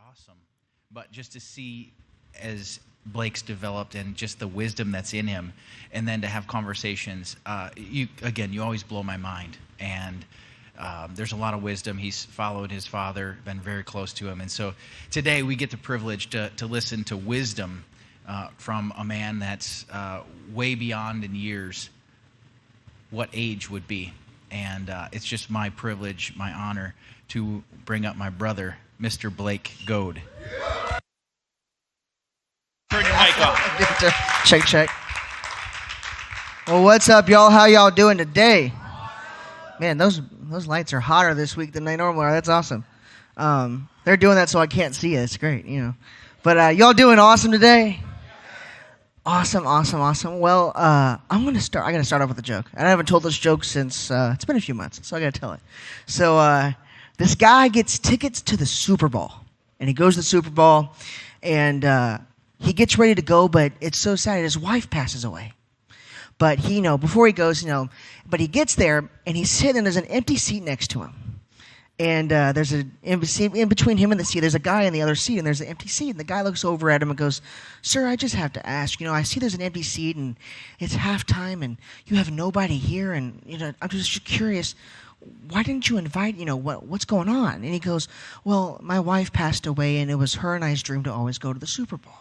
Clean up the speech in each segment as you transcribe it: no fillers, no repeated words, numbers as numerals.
awesome. But just to see as Blake's developed and just the wisdom that's in him, and then to have conversations, you always blow my mind. And there's a lot of wisdom. He's followed his father, been very close to him. And so today we get the privilege to listen to wisdom from a man that's way beyond in years what age would be. And it's just my privilege, my honor, to bring up my brother, Mr. Blake Goad. Turn your mic off. Check. Well, what's up, y'all? How y'all doing today? Man, those lights are hotter this week than they normally are. That's awesome. They're doing that so I can't see it. It's great, you know. But y'all doing awesome today? Awesome. Well, I'm going to start. I got to start off with a joke. And I haven't told this joke since it's been a few months, so I got to tell it. So this guy gets tickets to the Super Bowl, and he goes to the Super Bowl, and he gets ready to go, but it's so sad. His wife passes away. But he, before he goes, but he gets there, and he's sitting, and there's an empty seat next to him. And there's in between him and the seat, there's a guy in the other seat, and there's an empty seat. And the guy looks over at him and goes, "Sir, I just have to ask, I see there's an empty seat, and it's halftime, and you have nobody here, and, I'm just curious, why didn't you invite, what's going on?" And he goes, "Well, my wife passed away, and it was her and I's dream to always go to the Super Bowl.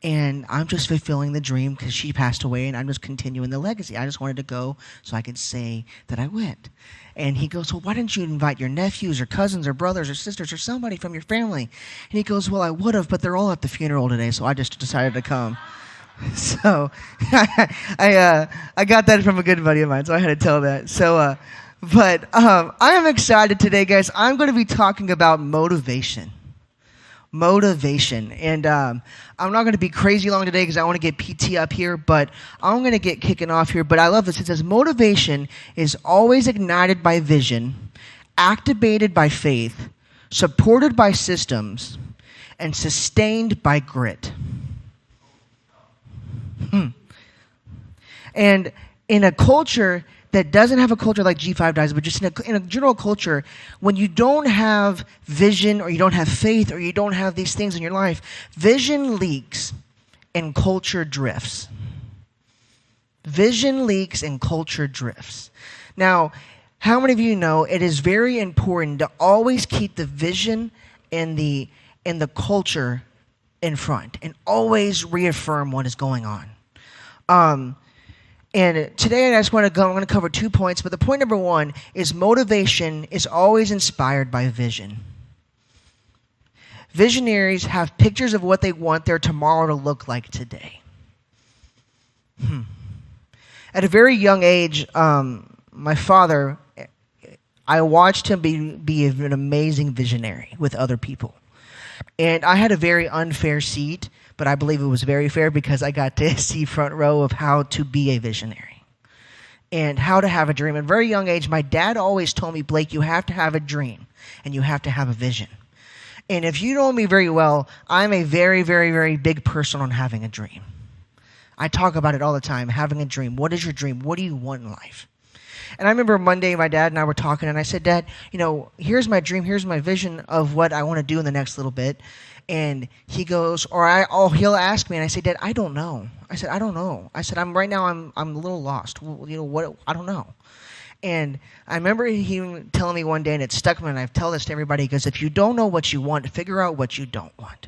And I'm just fulfilling the dream because she passed away, and I'm just continuing the legacy. I just wanted to go so I could say that I went." And he goes, "Well, why didn't you invite your nephews or cousins or brothers or sisters or somebody from your family?" And he goes, "Well, I would have, but they're all at the funeral today, so I just decided to come." So I got that from a good buddy of mine, so I had to tell that. So, but I am excited today, guys. I'm going to be talking about motivation. And I'm not going to be crazy long today because I want to get PT up here, but I'm going to get kicking off here. But I love this. It says, motivation is always ignited by vision, activated by faith, supported by systems, and sustained by grit. And in a culture that doesn't have a culture like G5 does, but just in a general culture, when you don't have vision or you don't have faith or you don't have these things in your life, vision leaks and culture drifts. Vision leaks and culture drifts. Now, how many of you know it is very important to always keep the vision and the culture in front and always reaffirm what is going on? And today I'm going to cover 2 points, but the point number one is motivation is always inspired by vision. Visionaries have pictures of what they want their tomorrow to look like today. At a very young age, my father, I watched him be an amazing visionary with other people. And I had a very unfair seat, but I believe it was very fair because I got to see front row of how to be a visionary and how to have a dream. At a very young age, my dad always told me, "Blake, you have to have a dream and you have to have a vision." And if you know me very well, I'm a very, very, very big person on having a dream. I talk about it all the time, having a dream. What is your dream? What do you want in life? And I remember Monday, my dad and I were talking, and I said, "Dad, here's my dream, here's my vision of what I want to do in the next little bit." And he goes, he'll ask me, and I say, "Dad, I don't know." I said, "I don't know." I said, I'm a little lost. What? I don't know." And I remember him telling me one day, and it stuck me, and I tell this to everybody, he goes, "If you don't know what you want, figure out what you don't want."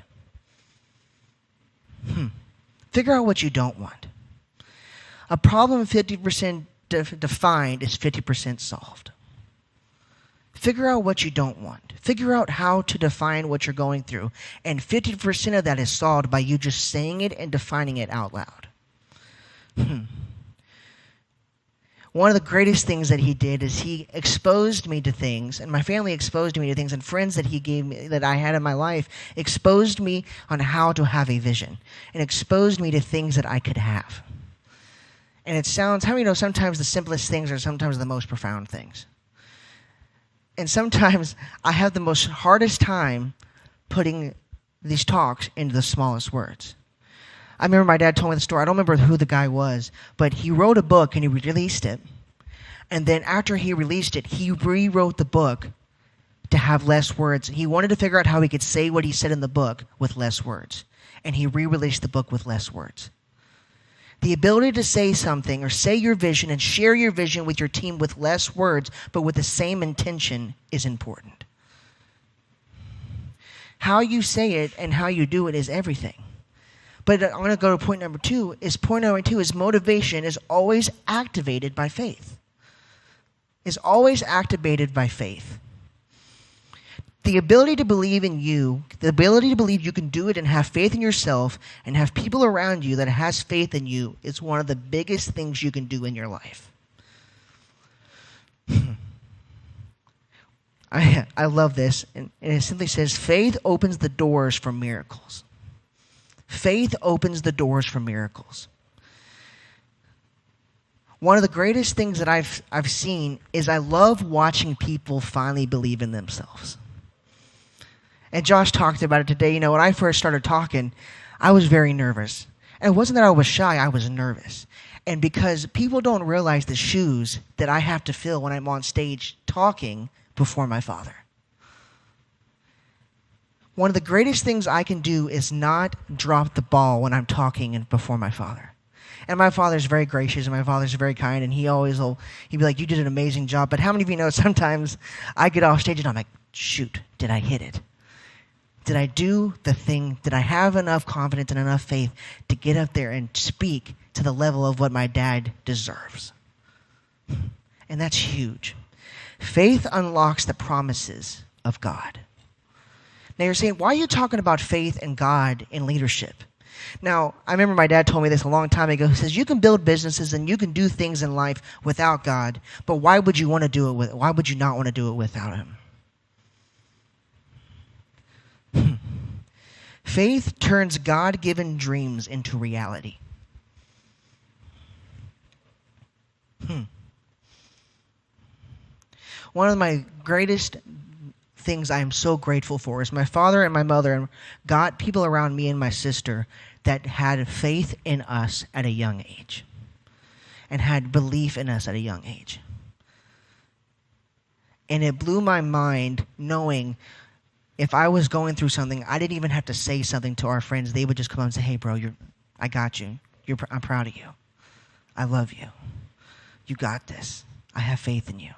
Figure out what you don't want. A problem 50% defined is 50% solved. Figure out what you don't want. Figure out how to define what you're going through. And 50% of that is solved by you just saying it and defining it out loud. One of the greatest things that he did is he exposed me to things, and my family exposed me to things, and friends that he gave me, that I had in my life, exposed me on how to have a vision, and exposed me to things that I could have. And it sounds, how many know sometimes the simplest things are sometimes the most profound things? And sometimes I have the hardest time putting these talks into the smallest words. I remember my dad told me the story. I don't remember who the guy was, but he wrote a book and he released it. And then after he released it, he rewrote the book to have less words. He wanted to figure out how he could say what he said in the book with less words. And he re-released the book with less words. The ability to say something or say your vision and share your vision with your team with less words, but with the same intention, is important. How you say it and how you do it is everything. But I'm going to go to point number two. Point number two is motivation is always activated by faith. Is always activated by faith. The ability to believe in you, the ability to believe you can do it and have faith in yourself and have people around you that has faith in you is one of the biggest things you can do in your life. I love this. And it simply says, faith opens the doors for miracles. Faith opens the doors for miracles. One of the greatest things that I've seen is I love watching people finally believe in themselves. And Josh talked about it today. You know, when I first started talking, I was very nervous. And it wasn't that I was shy, I was nervous. And because people don't realize the shoes that I have to fill when I'm on stage talking before my Father. One of the greatest things I can do is not drop the ball when I'm talking before my Father. And my Father's very gracious and my Father's very kind, and he'd be like, you did an amazing job. But how many of you know sometimes I get off stage and I'm like, shoot, did I hit it? Did I do the thing? Did I have enough confidence and enough faith to get up there and speak to the level of what my dad deserves? And that's huge. Faith unlocks the promises of God. Now you're saying, why are you talking about faith and God in leadership? Now, I remember my dad told me this a long time ago. He says, you can build businesses and you can do things in life without God, but why would you not want to do it without him? Faith turns God-given dreams into reality. One of my greatest things I am so grateful for is my father and my mother got people around me and my sister that had faith in us at a young age and had belief in us at a young age. And it blew my mind knowing if I was going through something, I didn't even have to say something to our friends. They would just come up and say, hey, bro, I got you. I'm proud of you. I love you. You got this. I have faith in you.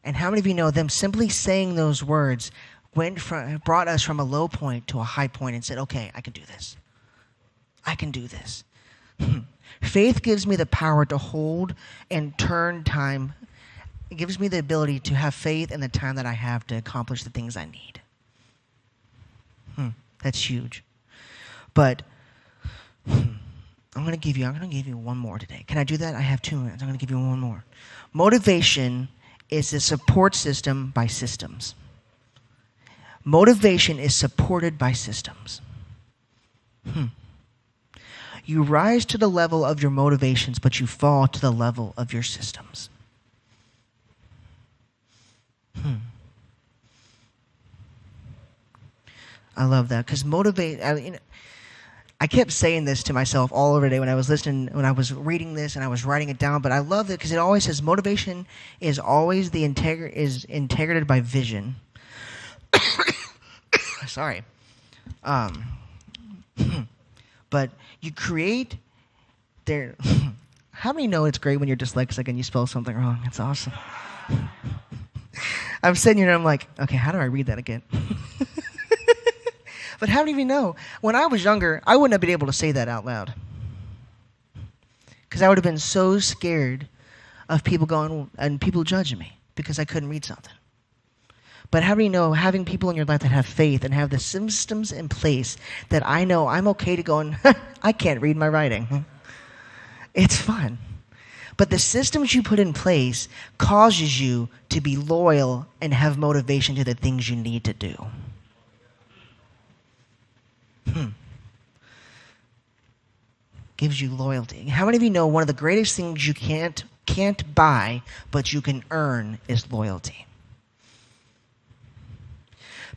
And how many of you know them simply saying those words brought us from a low point to a high point and said, okay, I can do this. I can do this. Faith gives me the power to hold and turn time. It gives me the ability to have faith in the time that I have to accomplish the things I need. That's huge. But I'm going to give you one more today. Can I do that? I have 2 minutes. I'm going to give you one more. Motivation is a support system by systems. Motivation is supported by systems. You rise to the level of your motivations, but you fall to the level of your systems. I love that because I kept saying this to myself all over the day when I was listening, when I was reading this and I was writing it down. But I love it because it always says motivation is always integrated by vision. Sorry, but you create there. How many know it's great when you're dyslexic and you spell something wrong? It's awesome. I'm sitting here and I'm like, okay, how do I read that again? But how many of you know, when I was younger, I wouldn't have been able to say that out loud. Because I would have been so scared of people going and people judging me because I couldn't read something. But how many know having people in your life that have faith and have the systems in place that I know I'm okay to go and I can't read my writing. It's fun. But the systems you put in place causes you to be loyal and have motivation to the things you need to do. Gives you loyalty. How many of you know one of the greatest things you can't buy but you can earn is loyalty?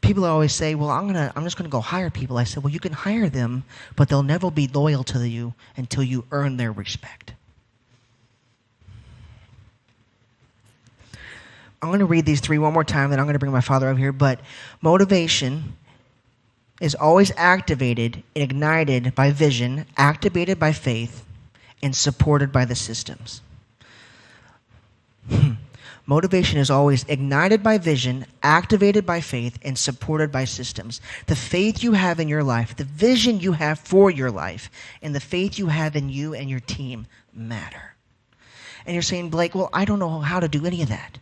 People always say, well, I'm just gonna go hire people. I said, well, you can hire them, but they'll never be loyal to you until you earn their respect. I'm going to read these three one more time, then I'm going to bring my father over here. But motivation is always activated and ignited by vision, activated by faith, and supported by the systems. Motivation is always ignited by vision, activated by faith, and supported by systems. The faith you have in your life, the vision you have for your life, and the faith you have in you and your team matter. And you're saying, Blake, well, I don't know how to do any of that.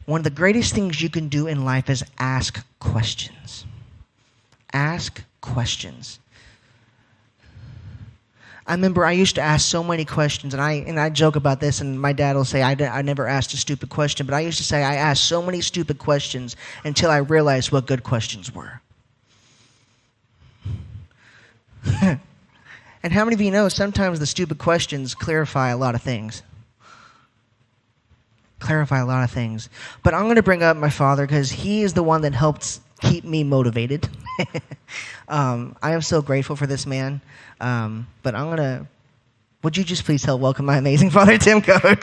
One of the greatest things you can do in life is ask questions. Ask questions. I remember I used to ask so many questions, and I joke about this, and my dad will say I never asked a stupid question, but I used to say I asked so many stupid questions until I realized what good questions were. And how many of you know sometimes the stupid questions clarify a lot of things? Clarify a lot of things. But I'm going to bring up my father because he is the one that helped keep me motivated. I am so grateful for this man. But I'm going to, would you just please help welcome my amazing father, Tim Code?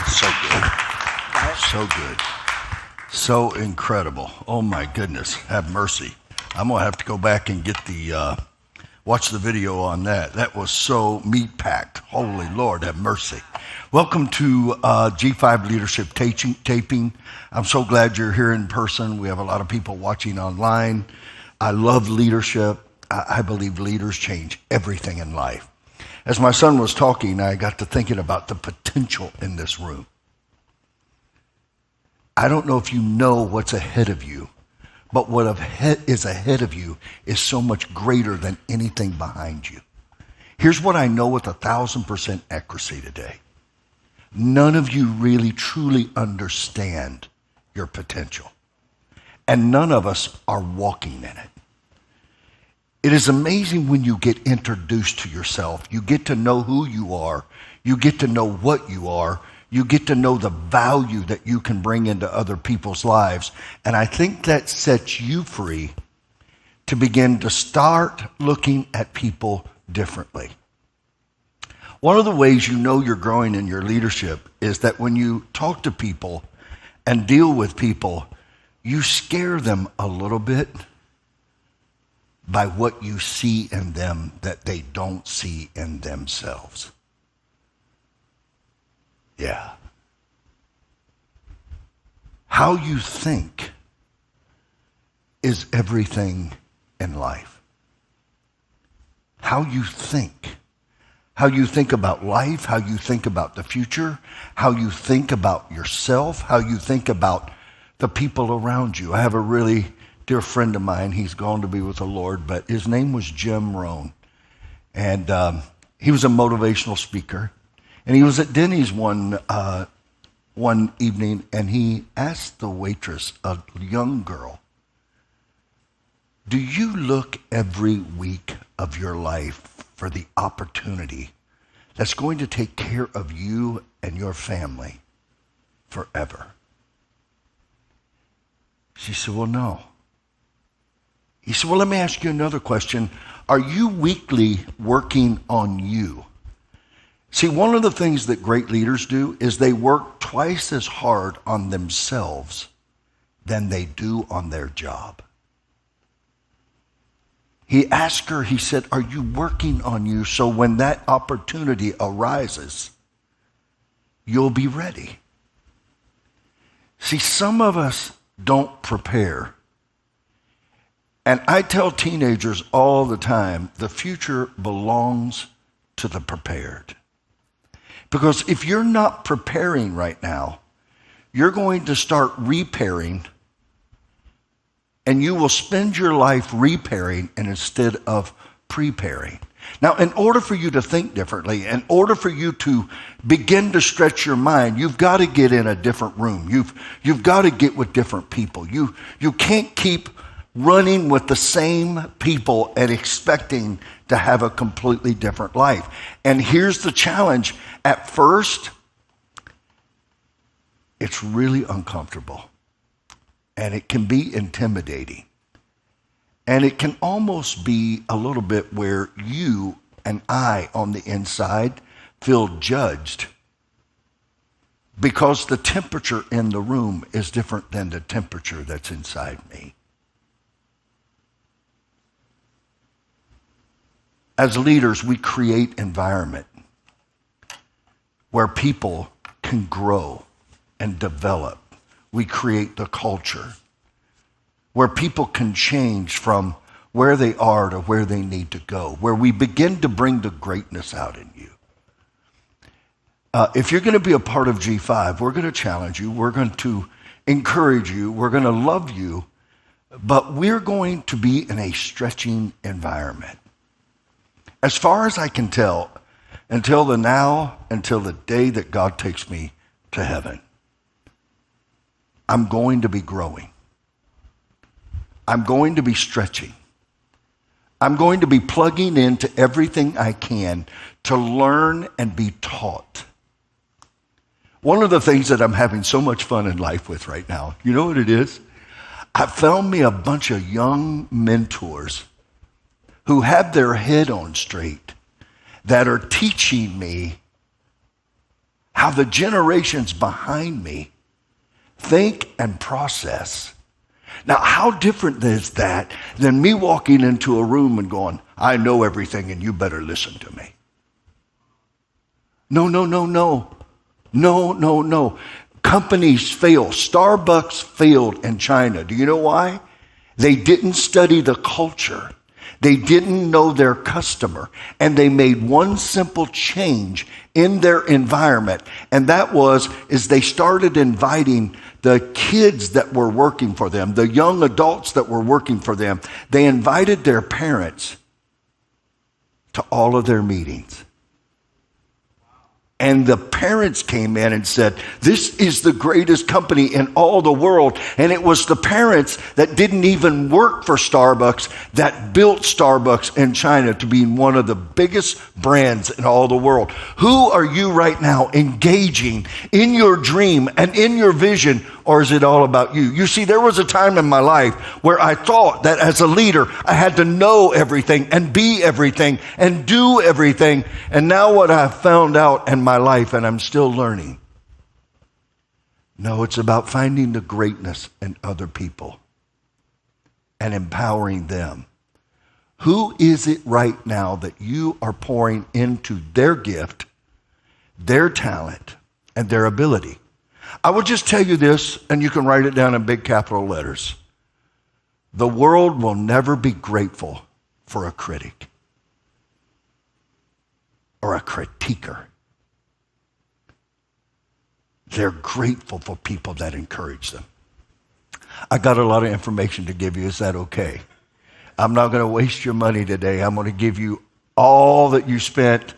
So good. So good. So incredible. Oh my goodness. Have mercy. I'm going to have to go back and get watch the video on that. That was so meat-packed. Holy Lord, have mercy. Welcome to G5 Leadership Taping. I'm so glad you're here in person. We have a lot of people watching online. I love leadership. I believe leaders change everything in life. As my son was talking, I got to thinking about the potential in this room. I don't know if you know what's ahead of you, but what is ahead of you is so much greater than anything behind you. Here's what I know with 1,000% accuracy today. None of you really truly understand your potential. And none of us are walking in it. It is amazing when you get introduced to yourself. You get to know who you are. You get to know what you are. You get to know the value that you can bring into other people's lives. And I think that sets you free to begin to start looking at people differently. One of the ways you know you're growing in your leadership is that when you talk to people and deal with people, you scare them a little bit by what you see in them that they don't see in themselves. Yeah. How you think is everything in life. How you think. How you think about life, how you think about the future, how you think about yourself, how you think about the people around you. I have a really dear friend of mine. He's gone to be with the Lord, but his name was Jim Rohn. And he was a motivational speaker. And he was at Denny's one evening, and he asked the waitress, a young girl, do you look every week of your life for the opportunity that's going to take care of you and your family forever? She said, well, no. He said, well, let me ask you another question. Are you weekly working on you? See, one of the things that great leaders do is they work twice as hard on themselves than they do on their job. He asked her, he said, are you working on you so when that opportunity arises, you'll be ready? See, some of us don't prepare. And I tell teenagers all the time, the future belongs to the prepared. Because if you're not preparing right now, you're going to start repairing, and you will spend your life repairing and instead of preparing. Now, in order for you to think differently, in order for you to begin to stretch your mind, you've got to get in a different room. You've got to get with different people. You can't keep running with the same people and expecting to have a completely different life. And here's the challenge. At first, it's really uncomfortable. And it can be intimidating. And it can almost be a little bit where you and I on the inside feel judged because the temperature in the room is different than the temperature that's inside me. As leaders, we create environment where people can grow and develop. We create the culture where people can change from where they are to where they need to go, where we begin to bring the greatness out in you. If you're going to be a part of G5, we're going to challenge you, we're going to encourage you, we're going to love you, but we're going to be in a stretching environment. As far as I can tell, until the day that God takes me to heaven, I'm going to be growing. I'm going to be stretching. I'm going to be plugging into everything I can to learn and be taught. One of the things that I'm having so much fun in life with right now, you know what it is? I found me a bunch of young mentors who have their head on straight, that are teaching me how the generations behind me think and process. Now, how different is that than me walking into a room and going, I know everything and you better listen to me? No. Companies fail. Starbucks failed in China. Do you know why? They didn't study the culture. They didn't know their customer, and they made one simple change in their environment, and that is they started inviting the kids that were working for them, the young adults that were working for them. They invited their parents to all of their meetings. And the parents came in and said, this is the greatest company in all the world. And it was the parents that didn't even work for Starbucks that built Starbucks in China to be one of the biggest brands in all the world. Who are you right now engaging in your dream and in your vision, or is it all about you? You see, there was a time in my life where I thought that as a leader, I had to know everything and be everything and do everything. And now what I've found out in my life, and I'm still learning, no, it's about finding the greatness in other people and empowering them. Who is it right now that you are pouring into their gift, their talent, and their ability? I will just tell you this, and you can write it down in big capital letters. The world will never be grateful for a critic or a critiquer. They're grateful for people that encourage them. I got a lot of information to give you. Is that okay? I'm not going to waste your money today. I'm going to give you all that you spent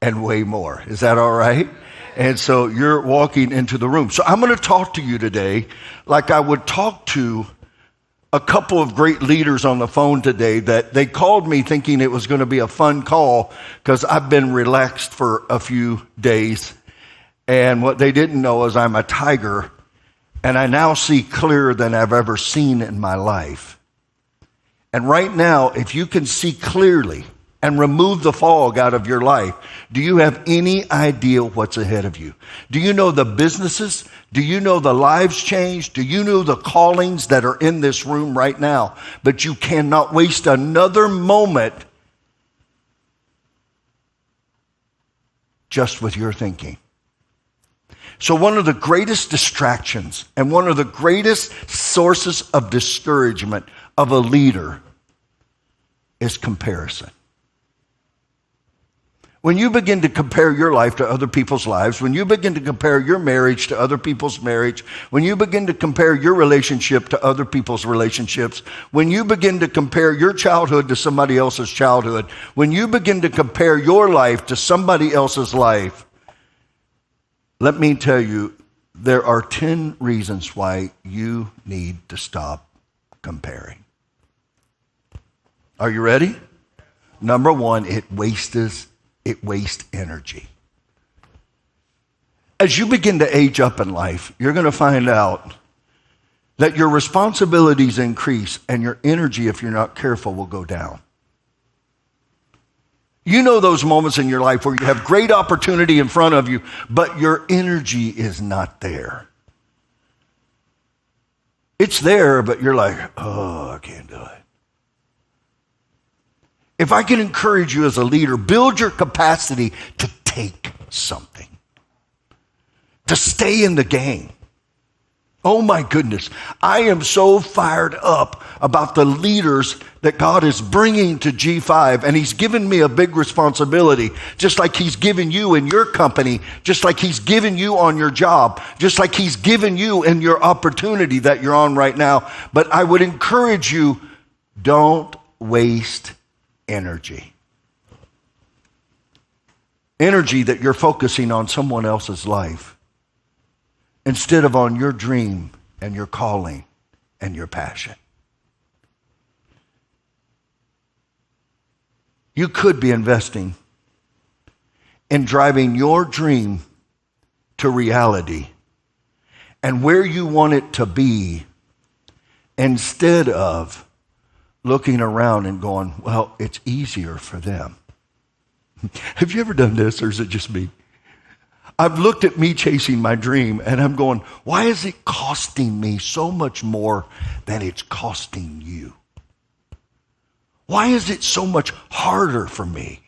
and way more. Is that all right? And so you're walking into the room. So I'm going to talk to you today like I would talk to a couple of great leaders on the phone today that they called me thinking it was going to be a fun call because I've been relaxed for a few days. And what they didn't know is I'm a tiger, and I now see clearer than I've ever seen in my life. And right now, if you can see clearly and remove the fog out of your life, do you have any idea what's ahead of you? Do you know the businesses? Do you know the lives changed? Do you know the callings that are in this room right now? But you cannot waste another moment just with your thinking. So one of the greatest distractions and one of the greatest sources of discouragement of a leader is comparison. When you begin to compare your life to other people's lives, when you begin to compare your marriage to other people's marriage, when you begin to compare your relationship to other people's relationships, when you begin to compare your childhood to somebody else's childhood, when you begin to compare your life to somebody else's life, let me tell you, there are 10 reasons why you need to stop comparing. Are you ready? Number one, it wastes energy. As you begin to age up in life, you're going to find out that your responsibilities increase and your energy, if you're not careful, will go down. You know those moments in your life where you have great opportunity in front of you, but your energy is not there. It's there, but you're like, oh, I can't do it. If I can encourage you as a leader, build your capacity to take something, to stay in the game. Oh my goodness, I am so fired up about the leaders that God is bringing to G5, and he's given me a big responsibility, just like he's given you in your company, just like he's given you on your job, just like he's given you in your opportunity that you're on right now. But I would encourage you, don't waste energy. Energy that you're focusing on someone else's life, instead of on your dream and your calling and your passion. You could be investing in driving your dream to reality and where you want it to be, instead of looking around and going, well, it's easier for them. Have you ever done this, or is it just me? I've looked at me chasing my dream and I'm going, why is it costing me so much more than it's costing you? Why is it so much harder for me?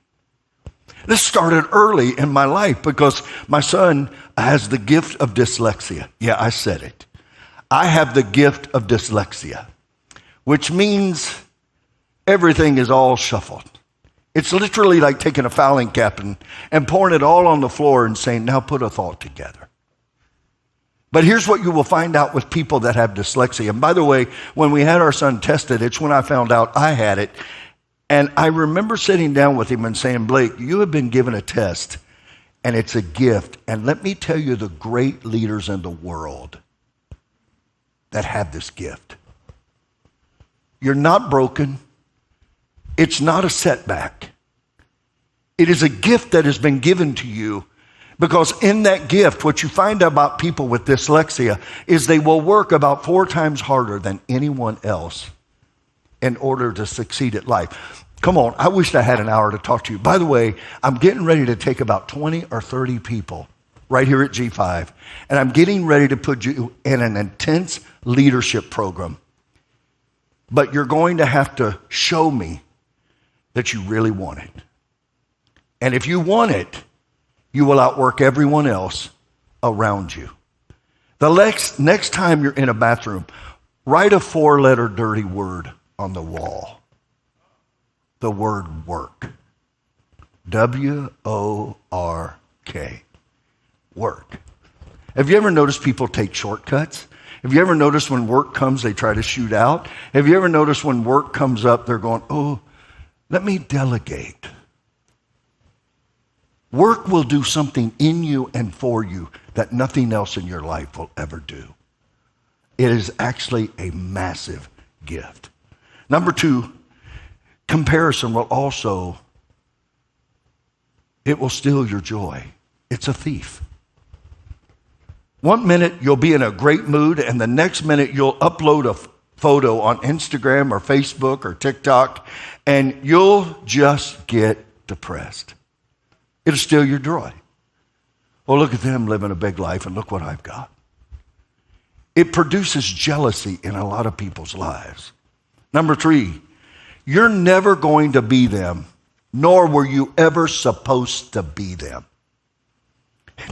This started early in my life because my son has the gift of dyslexia. Yeah, I said it. I have the gift of dyslexia, which means everything is all shuffled. It's literally like taking a filing cabinet and pouring it all on the floor and saying, now put a thought together. But here's what you will find out with people that have dyslexia. And by the way, when we had our son tested, it's when I found out I had it. And I remember sitting down with him and saying, Blake, you have been given a test, and it's a gift. And let me tell you the great leaders in the world that have this gift. You're not broken. It's not a setback. It is a gift that has been given to you, because in that gift, what you find about people with dyslexia is they will work about 4 times harder than anyone else in order to succeed at life. Come on, I wish I had an hour to talk to you. By the way, I'm getting ready to take about 20 or 30 people right here at G5, and I'm getting ready to put you in an intense leadership program. But you're going to have to show me that you really want it. And if you want it, you will outwork everyone else around you. The next time you're in a bathroom, write a 4-letter dirty word on the wall. The word work. W-O-R-K. Work. Have you ever noticed people take shortcuts? Have you ever noticed when work comes, they try to shoot out? Have you ever noticed when work comes up, they're going, oh, let me delegate. Work will do something in you and for you that nothing else in your life will ever do. It is actually a massive gift. Number 2, comparison will also, it will steal your joy. It's a thief. One minute you'll be in a great mood, and the next minute you'll upload a photo on Instagram or Facebook or TikTok, and you'll just get depressed. It'll steal your joy. Well, look at them living a big life, and look what I've got. It produces jealousy in a lot of people's lives. Number 3, you're never going to be them, nor were you ever supposed to be them.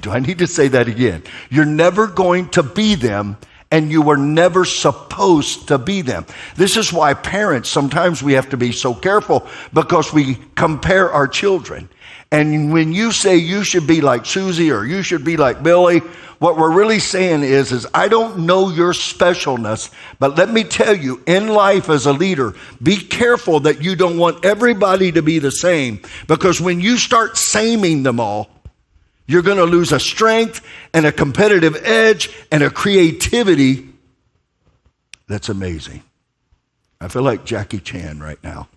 Do I need to say that again? You're never going to be them, and you were never supposed to be them. This is why parents, sometimes we have to be so careful, because we compare our children. And when you say you should be like Susie or you should be like Billy, what we're really saying is I don't know your specialness, but let me tell you, in life as a leader, be careful that you don't want everybody to be the same, because when you start saming them all, you're going to lose a strength and a competitive edge and a creativity that's amazing. I feel like Jackie Chan right now.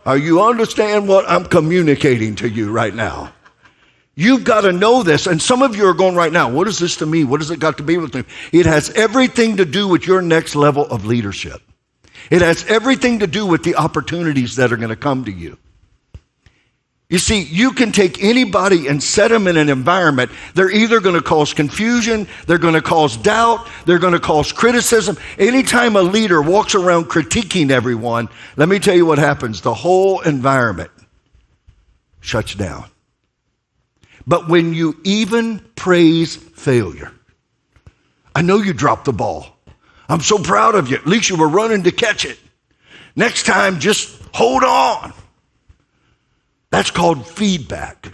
You understand what I'm communicating to you right now? You've got to know this. And some of you are going right now, what is this to me? What has it got to be with me? It has everything to do with your next level of leadership. It has everything to do with the opportunities that are going to come to you. You see, you can take anybody and set them in an environment. They're either going to cause confusion, they're going to cause doubt, they're going to cause criticism. Anytime a leader walks around critiquing everyone, let me tell you what happens. The whole environment shuts down. But when you even praise failure, I know you dropped the ball. I'm so proud of you. At least you were running to catch it. Next time, just hold on. That's called feedback.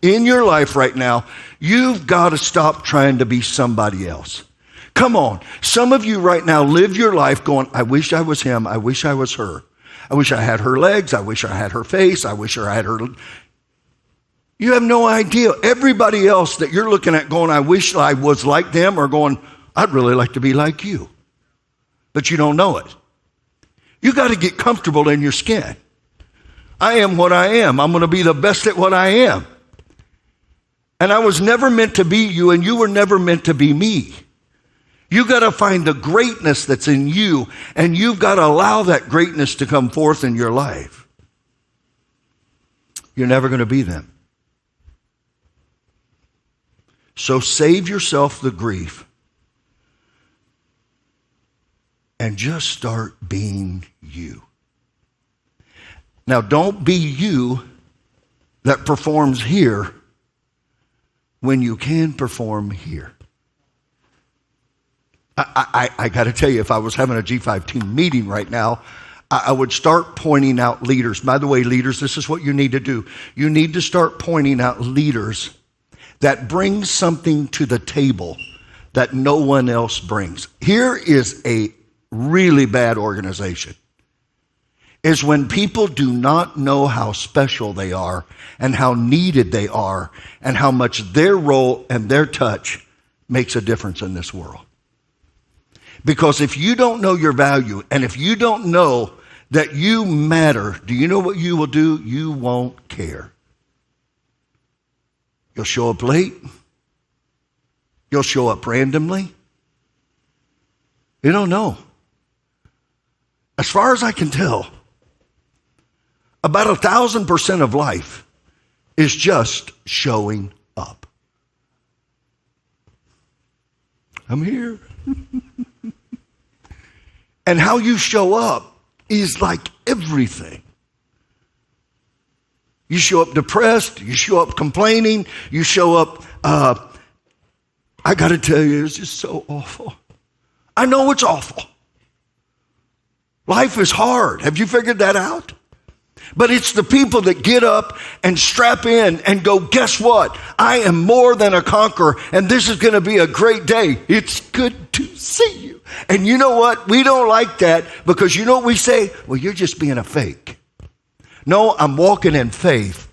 In your life right now, you've got to stop trying to be somebody else. Come on. Some of you right now live your life going, I wish I was him. I wish I was her. I wish I had her legs. I wish I had her face. I wish I had her. You have no idea. Everybody else that you're looking at going, I wish I was like them, or going, I'd really like to be like you. But you don't know it. You got to get comfortable in your skin. I am what I am. I'm going to be the best at what I am. And I was never meant to be you, and you were never meant to be me. You got to find the greatness that's in you, and you've got to allow that greatness to come forth in your life. You're never going to be them. So save yourself the grief and just start being you. Now, don't be you that performs here when you can perform here. I got to tell you, if I was having a G5 team meeting right now, I would start pointing out leaders. By the way, leaders, this is what you need to do. You need to start pointing out leaders that bring something to the table that no one else brings. Here is a really bad organization. Is when people do not know how special they are and how needed they are and how much their role and their touch makes a difference in this world. Because if you don't know your value and if you don't know that you matter, do you know what you will do? You won't care. You'll show up late. You'll show up randomly. You don't know. As far as I can tell, about 1,000% of life is just showing up. I'm here. And how you show up is like everything. You show up depressed, you show up complaining, you show up, I got to tell you, it's just so awful. I know it's awful. Life is hard. Have you figured that out? But it's the people that get up and strap in and go, guess what? I am more than a conqueror, and this is going to be a great day. It's good to see you. And you know what? We don't like that because you know what we say? Well, you're just being a fake. No, I'm walking in faith,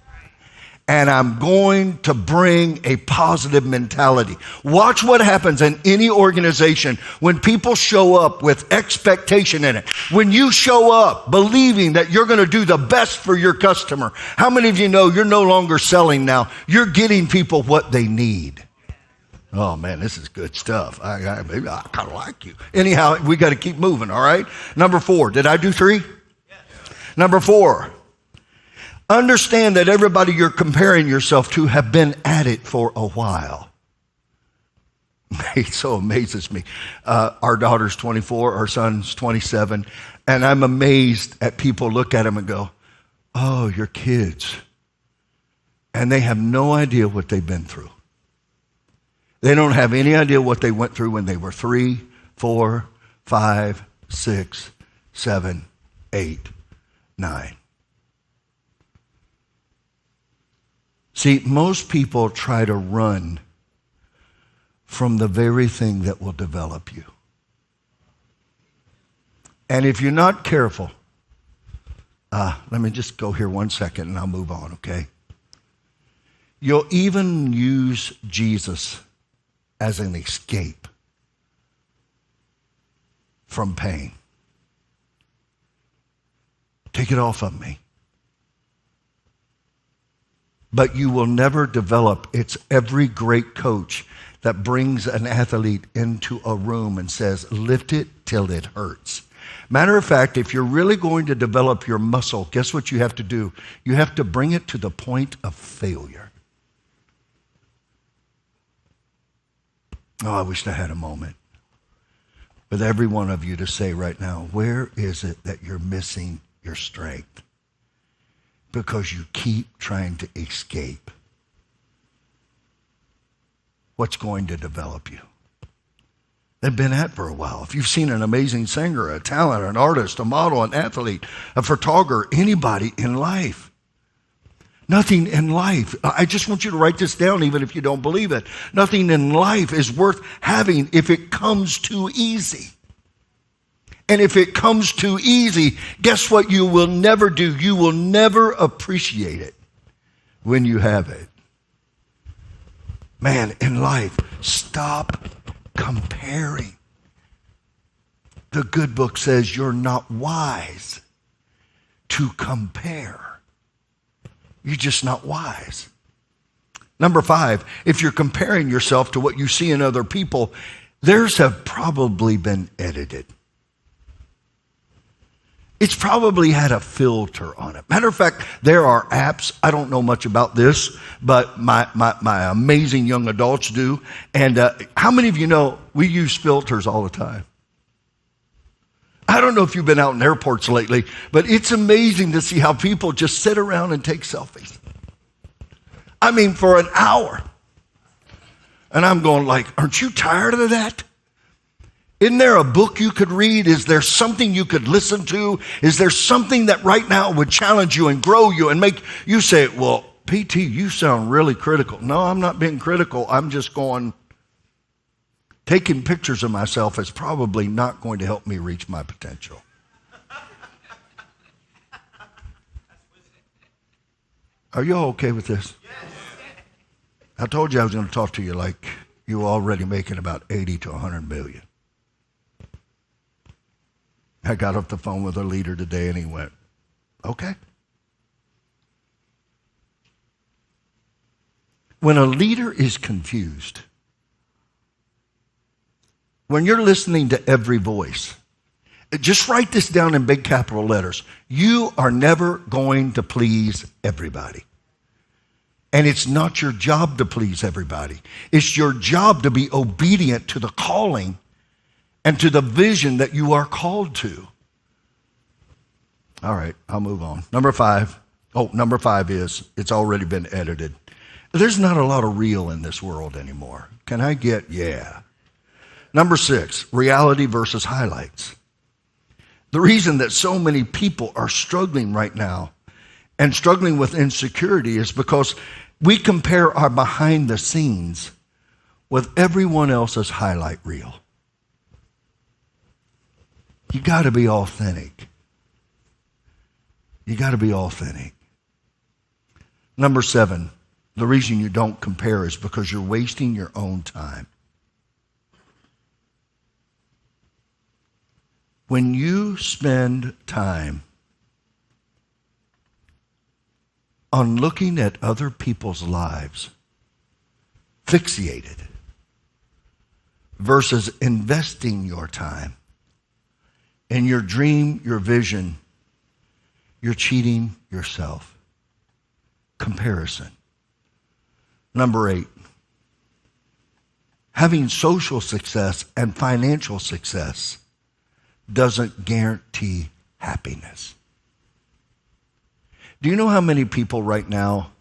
and I'm going to bring a positive mentality. Watch what happens in any organization when people show up with expectation in it. When you show up believing that you're going to do the best for your customer. How many of you know you're no longer selling now? You're getting people what they need. Oh man, this is good stuff. I kind of like you. Anyhow, we got to keep moving, all right? Number 4. Did I do 3? Yes. Number 4. Understand that everybody you're comparing yourself to have been at it for a while. It so amazes me. Our daughter's 24, our son's 27, and I'm amazed at people look at them and go, oh, you're kids. And they have no idea what they've been through. They don't have any idea what they went through when they were 3, 4, 5, 6, 7, 8, 9. See, most people try to run from the very thing that will develop you. And if you're not careful, let me just go here 1 second and I'll move on, okay? You'll even use Jesus as an escape from pain. Take it off of me. But you will never develop. It's every great coach that brings an athlete into a room and says, lift it till it hurts. Matter of fact, if you're really going to develop your muscle, guess what you have to do? You have to bring it to the point of failure. Oh, I wish I had a moment with every one of you to say right now, where is it that you're missing your strength? Because you keep trying to escape what's going to develop you. They've been at for a while. If you've seen an amazing singer, a talent, an artist, a model, an athlete, a photographer, anybody in life, nothing in life, I just want you to write this down even if you don't believe it. Nothing in life is worth having if it comes too easy. And if it comes too easy, guess what you will never do? You will never appreciate it when you have it. Man, in life, stop comparing. The good book says you're not wise to compare. You're just not wise. Number 5, if you're comparing yourself to what you see in other people, theirs have probably been edited. It's probably had a filter on it. Matter of fact, there are apps, I don't know much about this, but my amazing young adults do. And how many of you know we use filters all the time? I don't know if you've been out in airports lately, but it's amazing to see how people just sit around and take selfies. I mean, for an hour. And I'm going like, aren't you tired of that? Isn't there a book you could read? Is there something you could listen to? Is there something that right now would challenge you and grow you and make you say, well, PT, you sound really critical. No, I'm not being critical. I'm just going, taking pictures of myself is probably not going to help me reach my potential. Are you all okay with this? I told you I was going to talk to you like you were already making about 80 to 100 million. I got off the phone with a leader today and he went, okay. When a leader is confused, when you're listening to every voice, just write this down in big capital letters. You are never going to please everybody. And it's not your job to please everybody. It's your job to be obedient to the calling and to the vision that you are called to. All right, I'll move on. Number 5 is, it's already been edited. There's not a lot of real in this world anymore. Can I get, yeah. Number 6, reality versus highlights. The reason that so many people are struggling right now and struggling with insecurity is because we compare our behind the scenes with everyone else's highlight reel. You got to be authentic. You got to be authentic. Number 7, the reason you don't compare is because you're wasting your own time. When you spend time on looking at other people's lives, fixated, versus investing your time in your dream, your vision, you're cheating yourself. Comparison. Number 8, having social success and financial success doesn't guarantee happiness. Do you know how many people right now,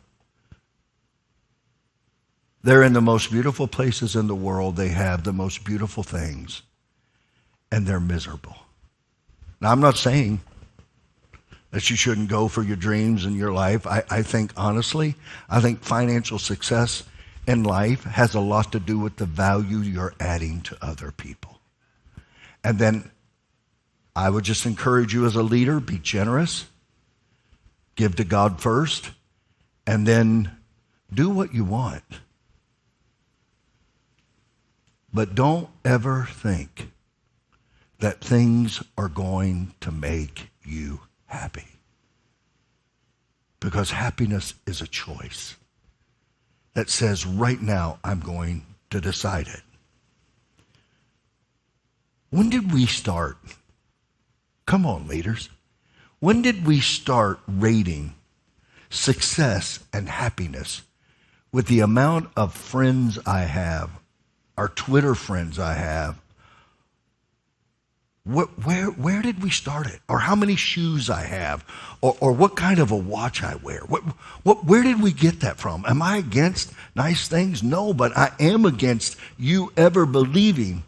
they're in the most beautiful places in the world, they have the most beautiful things, and they're miserable? Now, I'm not saying that you shouldn't go for your dreams and your life. I think, honestly, I think financial success in life has a lot to do with the value you're adding to other people. And then I would just encourage you as a leader, be generous, give to God first, and then do what you want. But don't ever think that things are going to make you happy. Because happiness is a choice that says, right now, I'm going to decide it. When did we start Come on, leaders. When did we start rating success and happiness with the amount of friends I have, our Twitter friends I have? Where did we start it? Or how many shoes I have? Or what kind of a watch I wear? Where did we get that from? Am I against nice things? No, but I am against you ever believing,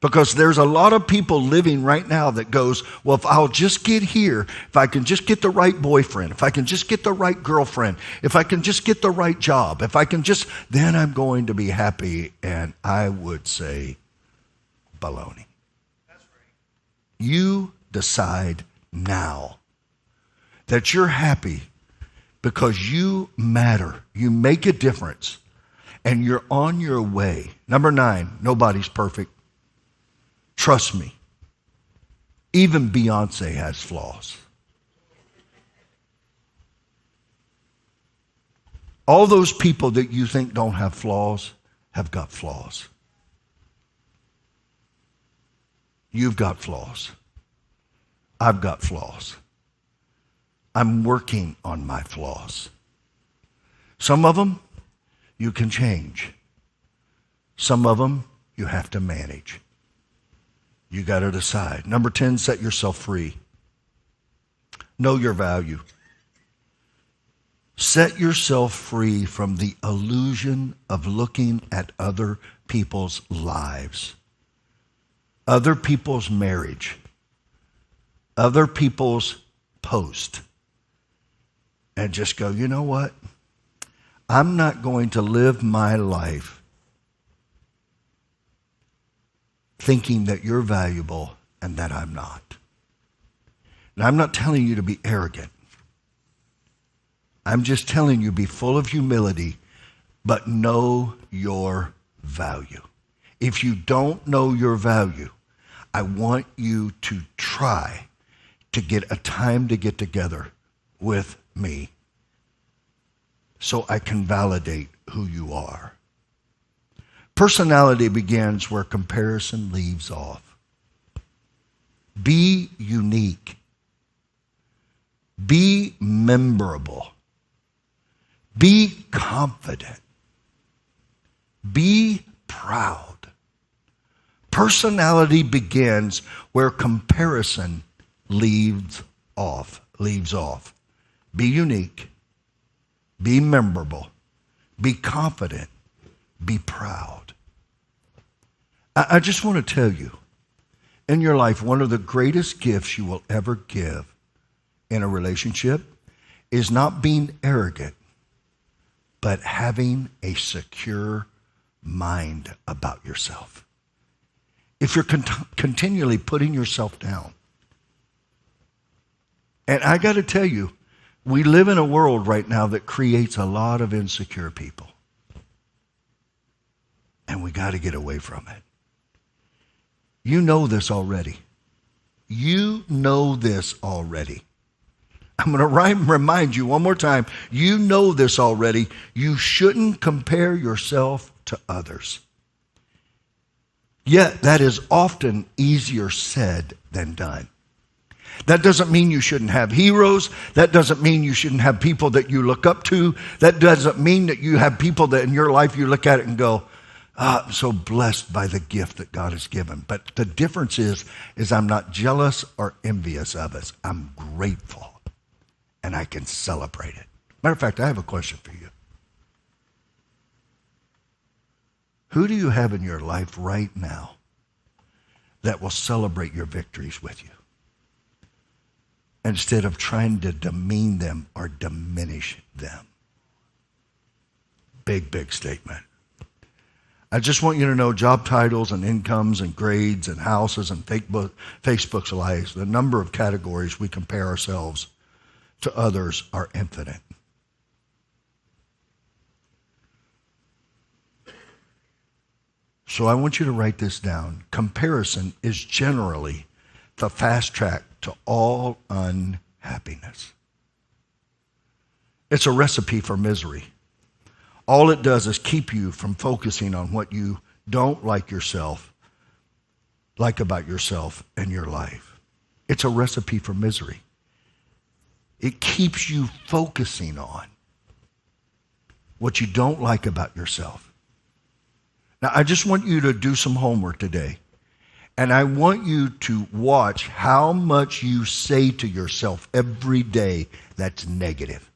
because there's a lot of people living right now that goes, well, if I'll just get here, if I can just get the right boyfriend, if I can just get the right girlfriend, if I can just get the right job, if I can just, then I'm going to be happy. And I would say, baloney. You decide now that you're happy because you matter. You make a difference and you're on your way. Number 9, nobody's perfect. Trust me. Even Beyonce has flaws. All those people that you think don't have flaws have got flaws. You've got flaws. I've got flaws. I'm working on my flaws. Some of them you can change. Some of them you have to manage. You got to decide. Number 10, set yourself free. Know your value. Set yourself free from the illusion of looking at other people's lives, other people's marriage, other people's post, and just go, you know what? I'm not going to live my life thinking that you're valuable and that I'm not. And I'm not telling you to be arrogant. I'm just telling you, be full of humility, but know your value. If you don't know your value, I want you to try to get a time to get together with me so I can validate who you are. Personality begins where comparison leaves off. Be unique. Be memorable. Be confident. Be proud. Personality begins where comparison leaves off. Be unique. Be memorable. Be confident. Be proud. I just want to tell you, in your life, one of the greatest gifts you will ever give in a relationship is not being arrogant, but having a secure mind about yourself. If you're continually putting yourself down, and I got to tell you, we live in a world right now that creates a lot of insecure people. And we got to get away from it. You know this already. You know this already. I'm going to remind you one more time. You know this already. You shouldn't compare yourself to others. Yet that is often easier said than done. That doesn't mean you shouldn't have heroes. That doesn't mean you shouldn't have people that you look up to. That doesn't mean that you have people that in your life you look at it and go, I'm so blessed by the gift that God has given. But the difference is I'm not jealous or envious of us. I'm grateful, and I can celebrate it. Matter of fact, I have a question for you. Who do you have in your life right now that will celebrate your victories with you, instead of trying to demean them or diminish them? Big statement. I just want you to know job titles and incomes and grades and houses and Facebook's lives, the number of categories we compare ourselves to others are infinite. So I want you to write this down. Comparison is generally the fast track to all unhappiness. It's a recipe for misery. All it does is keep you from focusing on what you don't like about yourself and your life. It's a recipe for misery. It keeps you focusing on what you don't like about yourself. Now, I just want you to do some homework today. And I want you to watch how much you say to yourself every day that's negative.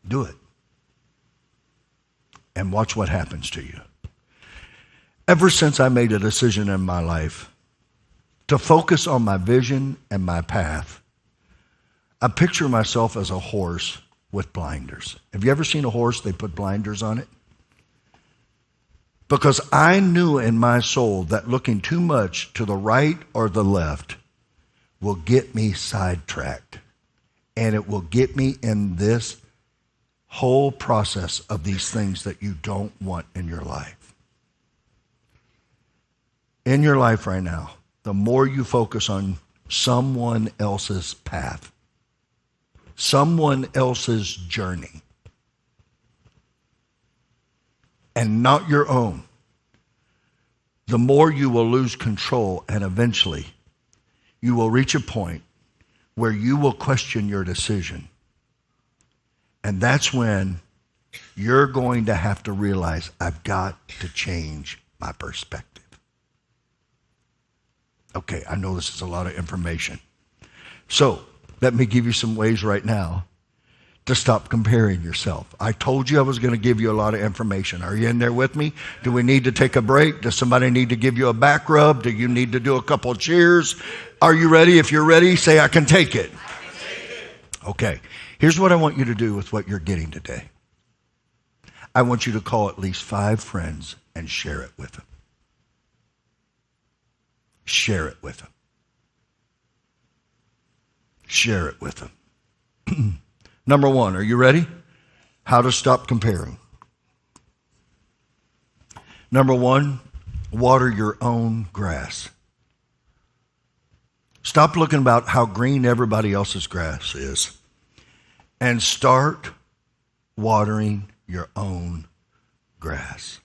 Do it. And watch what happens to you. Ever since I made a decision in my life to focus on my vision and my path, I picture myself as a horse with blinders. Have you ever seen a horse, they put blinders on it? Because I knew in my soul that looking too much to the right or the left will get me sidetracked. And it will get me in this whole process of these things that you don't want in your life. In your life right now, the more you focus on someone else's path, someone else's journey, and not your own, the more you will lose control, and eventually you will reach a point where you will question your decision. And that's when you're going to have to realize, I've got to change my perspective. Okay, I know this is a lot of information. So let me give you some ways right now to stop comparing yourself. I told you I was going to give you a lot of information. Are you in there with me? Do we need to take a break? Does somebody need to give you a back rub? Do you need to do a couple of cheers? Are you ready? If you're ready, say, I can take it. I can take it. Okay. Here's what I want you to do with what you're getting today. I want you to call at least 5 friends and share it with them. Share it with them. Share it with them. Number 1, are you ready? How to stop comparing. Number 1, water your own grass. Stop looking about how green everybody else's grass is and start watering your own grass.